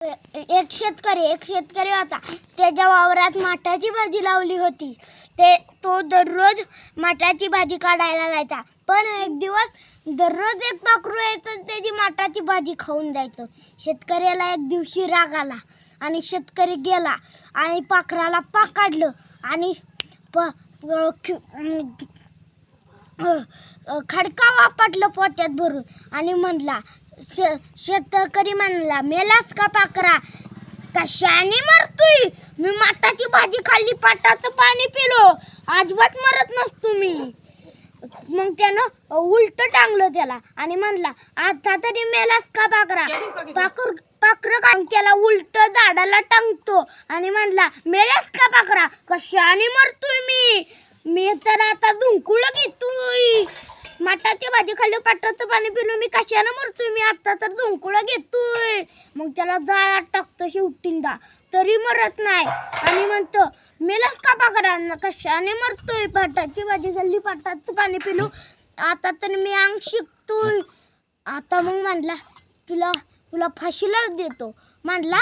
एक शेतकरी होता. त्याच्या वावरात माठाची भाजी लावली होती. तो दररोज माठाची भाजी काढायला जायचा. पण एक दिवस दररोज एक पाखरू यायचं, त्याची माठाची भाजी खाऊन जायचं. शेतकऱ्याला एक दिवशी राग आला आणि शेतकरी गेला आणि पाखराला पकडलं आणि खडका वापटलं पोत्यात भरून आणि म्हणला, शेतकरी म्हणला, मेलास का पाखरा? कशाने मरतोय? मी माठाची भाजी खाल्ली, पाटाचं पाणी पिलो, अजिबात मरत नसतो मी. मग त्यानं उलट टांगलं त्याला आणि म्हणला, आता तरी मेलास का पाखरा? पाखरं काम केला, उलट झाडाला टांगतो आणि म्हणला, मेलास का पाखरा? कशाने मरतोय मी तर आता धुंकुळ घेतोय. माठाची भाजी खाल्ली, पाटाचं पाणी पिलो, मी कशाने मरतोय? मी आता तर धुंकुळ घेतोय. मग त्याला जाळात टाकतो शेवटींदा, तरी मरत नाही आणि म्हणतो, मेलास का पाखरा? कशाने मरतोय? पाटाची भाजी खाल्ली, पाटाचं पाणी पिलो, आता तर मी अंग शिकतोय. आता मग म्हणला, तुला फाशीला देतो. म्हणला